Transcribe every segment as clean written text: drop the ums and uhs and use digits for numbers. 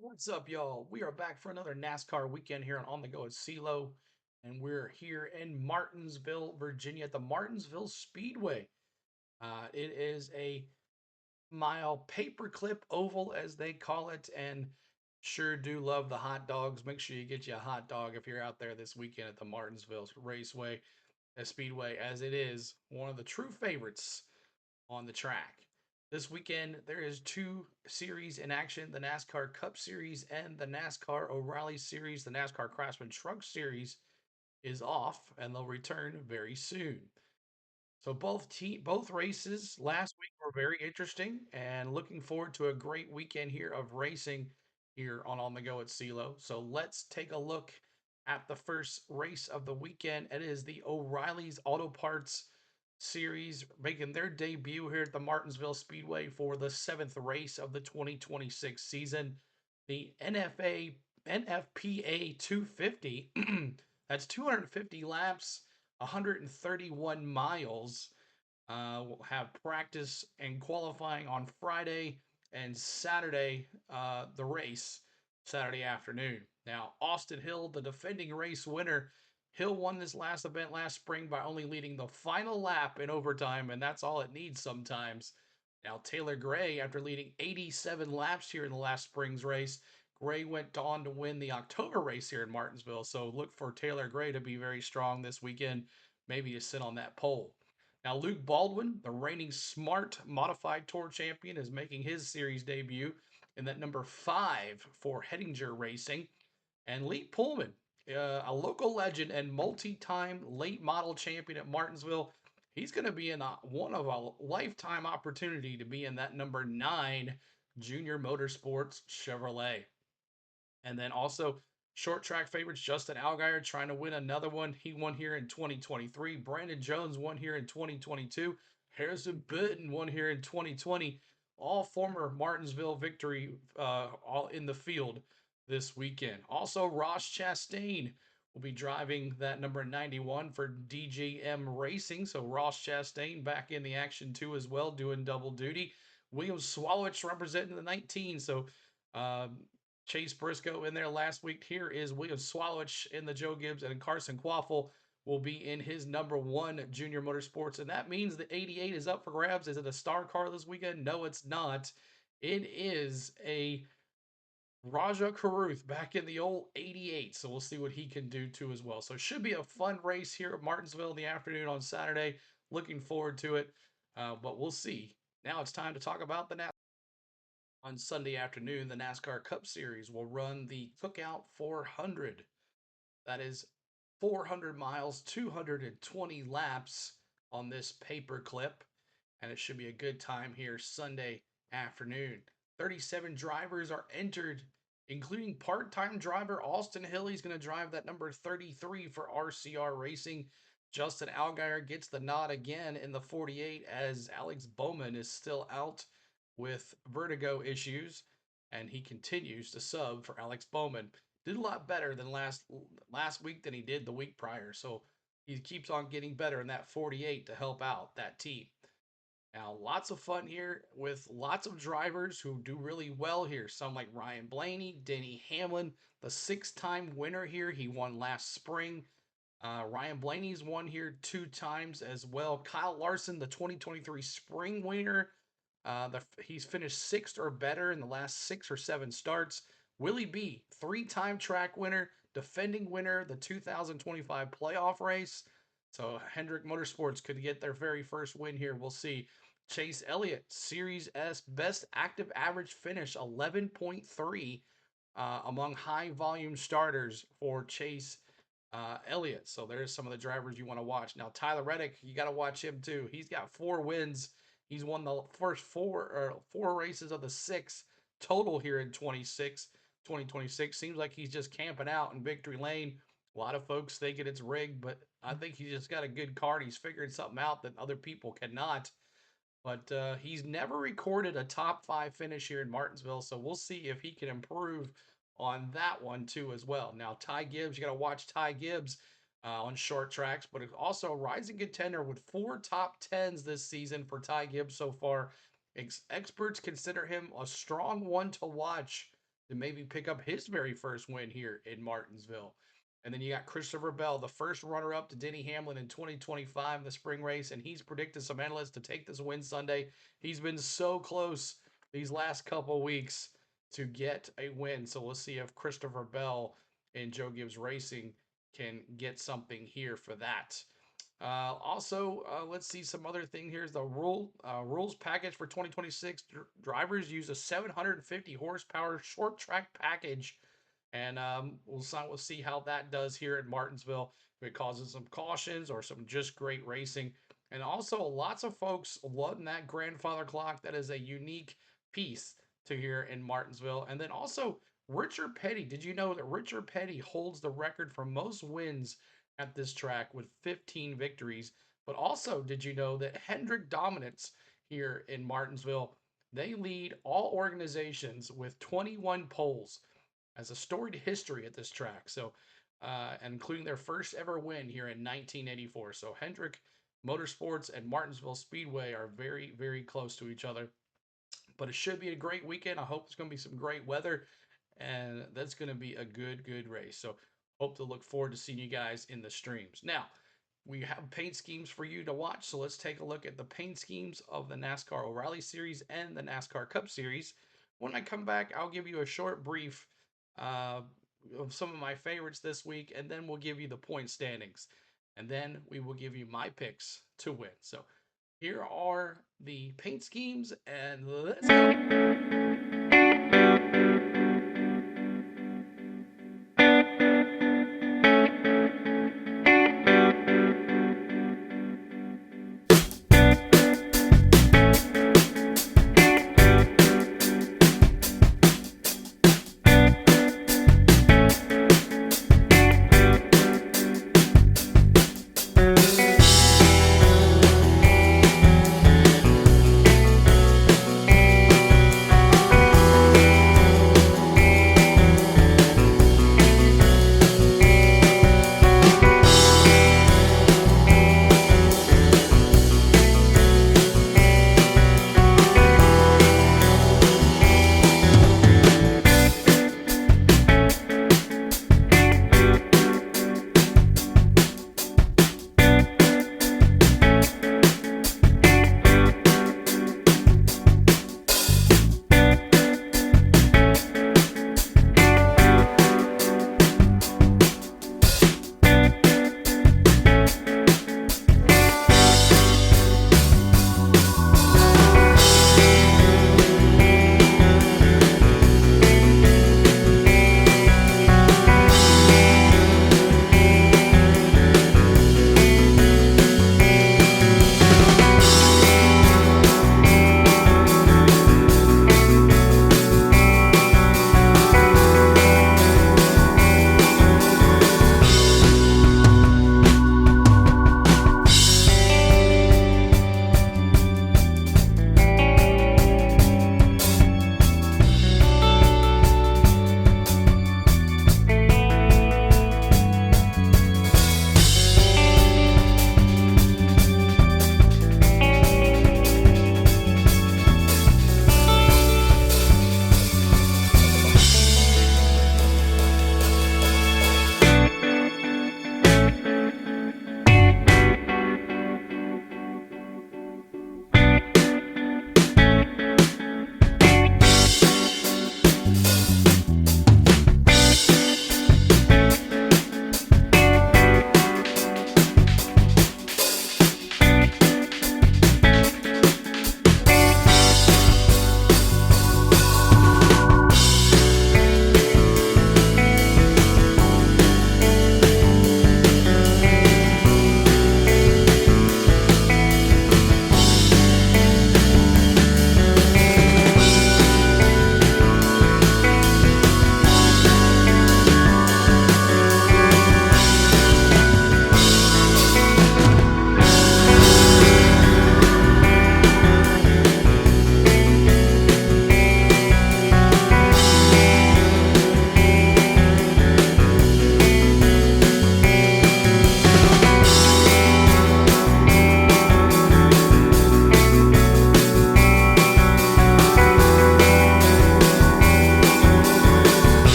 What's up, y'all? We are back for another NASCAR weekend here on the Go at CeeLo, and we're here in Martinsville, Virginia at the Martinsville Speedway. It is a mile paperclip oval, as they call it, and sure do love the hot dogs. Make sure you get you a hot dog if you're out there this weekend at the Martinsville Raceway, Speedway, as it is one of the true favorites on the track. This weekend, there is two series in action: the NASCAR Cup Series and the NASCAR Oreilly Series. The NASCAR Craftsman Truck Series is off, and they'll return very soon. So both races last week were very interesting, and looking forward to a great weekend here of racing here on the Go at CeeLo. So let's take a look at the first race of the weekend. It is the O'Reilly's Auto Parts Series making their debut here at the Martinsville Speedway for the seventh race of the 2026 season. The NFPA 250, that's 250 laps, 131 miles. We'll have practice and qualifying on Friday and Saturday, the race Saturday afternoon. Now, Austin Hill, the defending race winner, Hill won this last event last spring by only leading the final lap in overtime, and that's all it needs sometimes. Now, Taylor Gray, after leading 87 laps here in the last spring's race, Gray went on to win the October race here in Martinsville. So look for Taylor Gray to be very strong this weekend, maybe to sit on that pole. Now, Luke Baldwin, the reigning Smart Modified Tour champion, is making his series debut in that number 5 for Hettinger Racing. And Lee Pullman, a local legend and multi-time late model champion at Martinsville, he's going to be in one of a lifetime opportunity to be in that number 9 Junior Motorsports Chevrolet. And then also short track favorites, Justin Allgaier trying to win another one. He won here in 2023. Brandon Jones won here in 2022. Harrison Burton won here in 2020. All former Martinsville victory, all in the field this weekend. Also, Ross Chastain will be driving that number 91 for DGM Racing. So Ross Chastain back in the action too as well, doing double duty. William Swalowich representing the 19. So um, Chase Briscoe in there last week. Here is William Swalowich in the Joe Gibbs, and Carson Quaffle will be in his number 1 Junior Motorsports. And that means the 88 is up for grabs. Is it a star car this weekend? No, it's not. It is a Raja Caruth back in the old 88. So we'll see what he can do too as well. So it should be a fun race here at Martinsville in the afternoon on Saturday. Looking forward to it. But we'll see. Now it's time to talk about the on Sunday afternoon, the NASCAR Cup Series will run the Cookout 400. That is 400 miles, 220 laps on this paper clip, and it should be a good time here Sunday afternoon. 37 drivers are entered, including part-time driver Austin Hill. He's going to drive that number 33 for RCR Racing. Justin Allgaier gets the nod again in the 48 as Alex Bowman is still out with vertigo issues, and he continues to sub for Alex Bowman. Did a lot better than last week than he did the week prior, so he keeps on getting better in that 48 to help out that team. Now, lots of fun here with lots of drivers who do really well here. Some like Ryan Blaney, Denny Hamlin, the 6-time winner here. He won last spring. Ryan Blaney's won here 2 times as well. Kyle Larson, the 2023 spring winner. He's finished 6th or better in the last 6 or 7 starts. Willie B, 3-time track winner, defending winner, the 2025 playoff race. So Hendrick Motorsports could get their very first win here. We'll see. Chase Elliott, Series S best active average finish, 11.3 among high volume starters for Chase Elliott. So there's some of the drivers you want to watch. Now, Tyler Reddick, you got to watch him too. He's got 4 wins. He's won the first four races of the 6 total here in 2026. Seems like he's just camping out in victory lane. A lot of folks thinking it's rigged, but I think he's just got a good card. He's figured something out that other people cannot. But he's never recorded a top 5 finish here in Martinsville, so we'll see if he can improve on that one too as well. Now, Ty Gibbs, you got to watch Ty Gibbs on short tracks, but also a rising contender with 4 top 10s this season for Ty Gibbs so far. Experts consider him a strong one to watch to maybe pick up his very first win here in Martinsville. And then you got Christopher Bell, the first runner up to Denny Hamlin in 2025 in the spring race. And he's predicted some analysts to take this win Sunday. He's been so close these last couple weeks to get a win. So we'll see if Christopher Bell and Joe Gibbs Racing can get something here for that. Also, let's see some other thing. Here's the rules package for 2026. Drivers use a 750 horsepower short track package, and we'll see how that does here at Martinsville. If it causes some cautions or some just great racing. And also, lots of folks loving that grandfather clock. That is a unique piece to here in Martinsville. And then also, Richard Petty. Did you know that Richard Petty holds the record for most wins at this track with 15 victories? But also, did you know that Hendrick Dominance here in Martinsville, they lead all organizations with 21 poles as a storied history at this track. So, including their first ever win here in 1984. So Hendrick Motorsports and Martinsville Speedway are very, very close to each other. But it should be a great weekend. I hope there's going to be some great weather, and that's going to be a good race. So hope to look forward to seeing you guys in the streams. Now, we have paint schemes for you to watch, so let's take a look at the paint schemes of the NASCAR Oreilly Series and the NASCAR Cup Series. When I come back, I'll give you a short brief of some of my favorites this week, and then we'll give you the point standings. And then we will give you my picks to win. So here are the paint schemes, and let's go.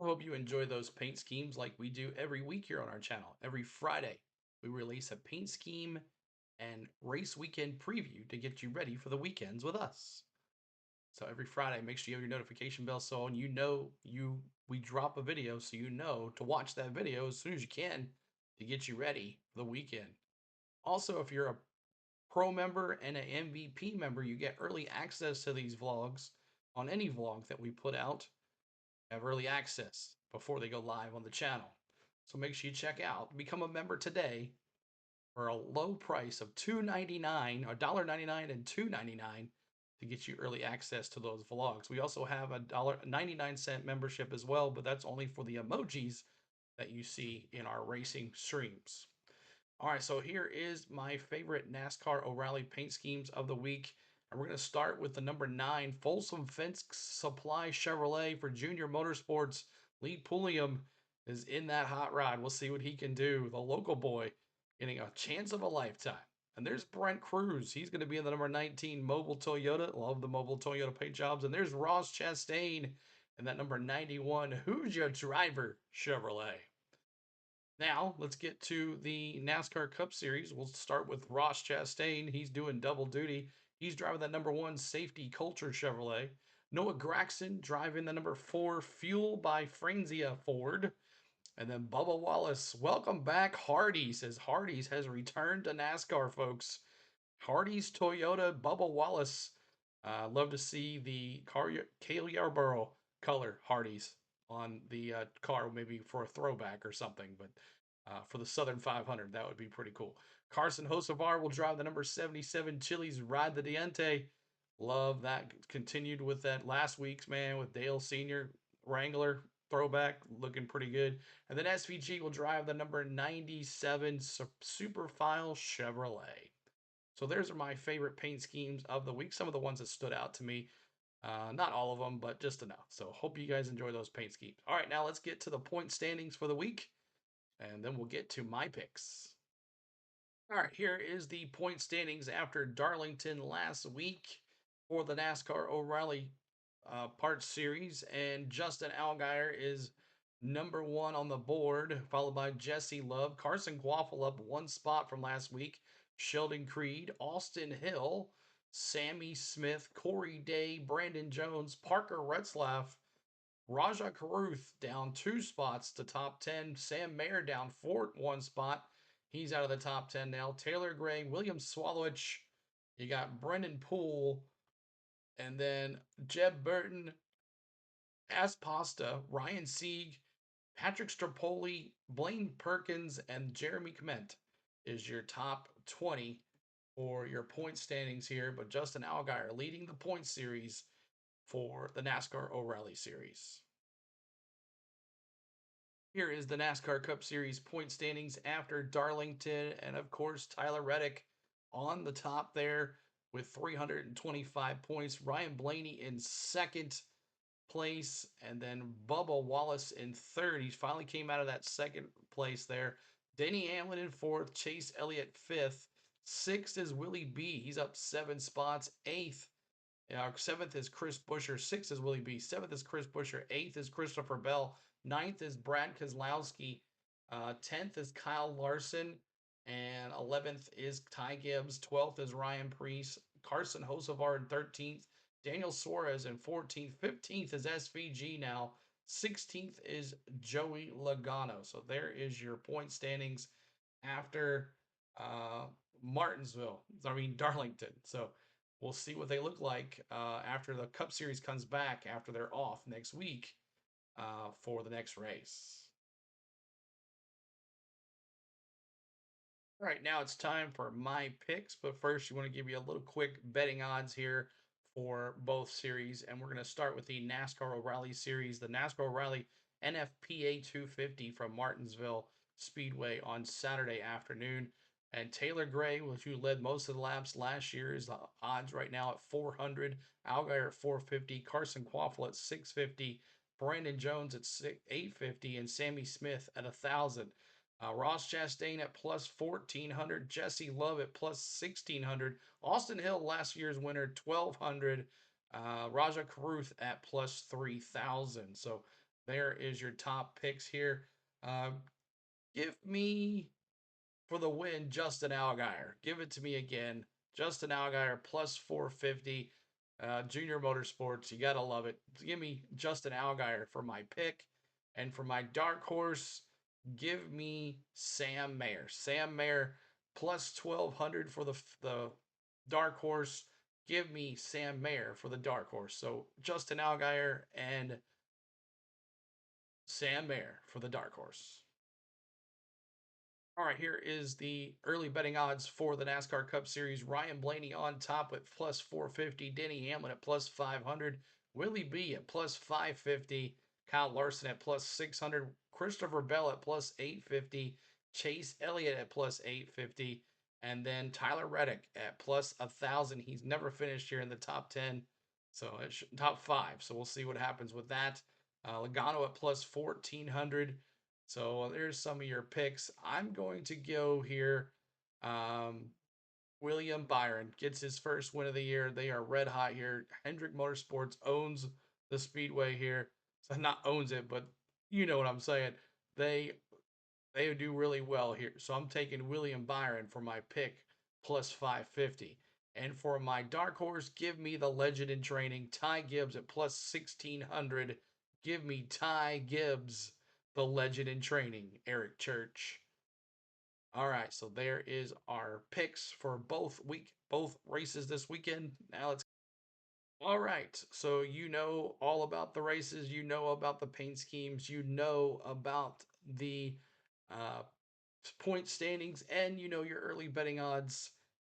I hope you enjoy those paint schemes like we do every week here on our channel. Every Friday, we release a paint scheme and race weekend preview to get you ready for the weekends with us. So every Friday, make sure you have your notification bell so on. We drop a video so you know to watch that video as soon as you can to get you ready for the weekend. Also, if you're a pro member and an MVP member, you get early access to these vlogs on any vlog that we put out. Have early access before they go live on the channel. So make sure you check out. Become a member today for a low price of $2.99, or $1.99 and $2.99 to get you early access to those vlogs. We also have a $1.99 membership as well, but that's only for the emojis that you see in our racing streams. All right, so here is my favorite NASCAR Oreilly paint schemes of the week. And we're going to start with the number 9, Folsom Fence Supply Chevrolet for Junior Motorsports. Lee Pulliam is in that hot rod. We'll see what he can do. The local boy getting a chance of a lifetime. And there's Brent Cruz. He's going to be in the number 19 Mobile Toyota. Love the Mobile Toyota paint jobs. And there's Ross Chastain in that number 91 Who's Your Driver Chevrolet. Now, let's get to the NASCAR Cup Series. We'll start with Ross Chastain. He's doing double duty. He's driving that number 1 Safety Culture Chevrolet. Noah Gragson driving the number 4 Fuel by Franzia Ford. And then Bubba Wallace. Welcome back, Hardee's. Says Hardee's has returned to NASCAR, folks. Hardee's Toyota, Bubba Wallace. Love to see the Cale Yarborough color Hardee's on the car, maybe for a throwback or something. But for the Southern 500, that would be pretty cool. Carson Hocevar will drive the number 77 Chili's Ride the Diente. Love that. Continued with that last week's, man, with Dale Sr. Wrangler throwback, looking pretty good. And then SVG will drive the number 97 Superfile Chevrolet. So there's are my favorite paint schemes of the week. Some of the ones that stood out to me. Not all of them, but just enough. So hope you guys enjoy those paint schemes. All right, now let's get to the point standings for the week, and then we'll get to my picks. All right, here is the point standings after Darlington last week for the NASCAR Oreilly Parts Series, and Justin Allgaier is number 1 on the board, followed by Jesse Love. Carson Quaffle up 1 spot from last week. Sheldon Creed, Austin Hill, Sammy Smith, Corey Day, Brandon Jones, Parker Retzlaff, Raja Caruth down 2 spots to top 10. Sam Mayer down 1 spot. He's out of the top 10 now. Taylor Gray, William Swallowich. You got Brendan Poole. And then Jeb Burton, Aspasta, Ryan Sieg, Patrick Strapoli, Blaine Perkins, and Jeremy Clement is your top 20 for your point standings here. But Justin Allgaier leading the point series for the NASCAR Oreilly Series. Here is the NASCAR Cup Series point standings after Darlington, and of course, Tyler Reddick on the top there with 325 points. Ryan Blaney in second place, and then Bubba Wallace in third. He finally came out of that second place there. Denny Hamlin in fourth, Chase Elliott fifth. Sixth is Willie B. He's up 7 spots. Eighth, seventh is Chris Buescher. Sixth is Willie B. Seventh is Chris Buescher. Eighth is Christopher Bell. Ninth is Brad Keselowski. 10th is Kyle Larson. And 11th is Ty Gibbs. 12th is Ryan Preece. Carson Hocevar in 13th. Daniel Suarez in 14th. 15th is SVG now. 16th is Joey Logano. So there is your point standings after Darlington. So we'll see what they look like after the Cup Series comes back after they're off next week for the next race. All right, now it's time for my picks, but first you want to give you a little quick betting odds here for both series, and we're going to start with the NASCAR Oreilly Series, the NASCAR Oreilly NFPA 250 from Martinsville Speedway on Saturday afternoon. And Taylor Gray, who led most of the laps last year, is the odds right now at 400. Allgaier at 450. Carson Quaffle at 650. Brandon Jones at 850. And Sammy Smith at 1,000. Ross Chastain at plus 1,400. Jesse Love at plus 1,600. Austin Hill, last year's winner, 1,200. Raja Caruth at plus 3,000. So there is your top picks here. Uh, give me for the win, Justin Allgaier. Give it to me again. Justin Allgaier plus 450. Junior Motorsports. You got to love it. Give me Justin Allgaier for my pick. And for my dark horse, give me Sam Mayer. Sam Mayer plus 1200 for the dark horse. Give me Sam Mayer for the dark horse. So Justin Allgaier and Sam Mayer for the dark horse. All right, here is the early betting odds for the NASCAR Cup Series. Ryan Blaney on top at plus 450. Denny Hamlin at plus 500. Willie B at plus 550. Kyle Larson at plus 600. Christopher Bell at plus 850. Chase Elliott at plus 850. And then Tyler Reddick at plus 1,000. He's never finished here in the top 10. So it's top 5. So we'll see what happens with that. Logano at plus 1,400. So there's some of your picks. I'm going to go here. Um, William Byron gets his first win of the year. They are red hot here. Hendrick Motorsports owns the speedway here. So not owns it, but you know what I'm saying. They they do really well here. So I'm taking William Byron for my pick plus 550. And for my dark horse, give me the legend in training, Ty Gibbs at plus 1600. Give me Ty Gibbs, the legend in training, Eric Church. All right, so there is our picks for both races this weekend. Now let's. All right, so you know all about the races, you know about the paint schemes, you know about the uh, point standings, and you know your early betting odds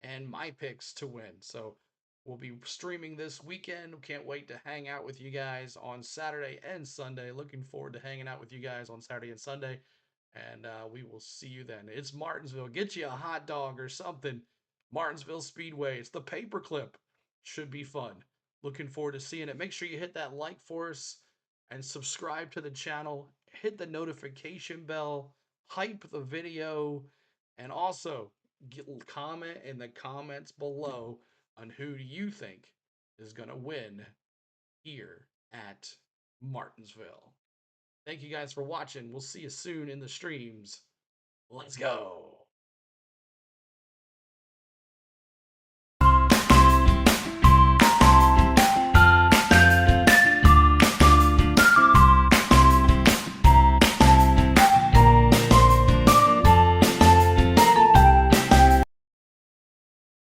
and my picks to win. So we'll be streaming this weekend. Can't wait to hang out with you guys on Saturday and Sunday. Looking forward to hanging out with you guys on Saturday and Sunday. And we will see you then. It's Martinsville. Get you a hot dog or something. Martinsville Speedway. It's the paperclip. Should be fun. Looking forward to seeing it. Make sure you hit that like for us and subscribe to the channel. Hit the notification bell. Hype the video. And also comment in the comments below on who do you think is going to win here at Martinsville. Thank you guys for watching. We'll see you soon in the streams. Let's go.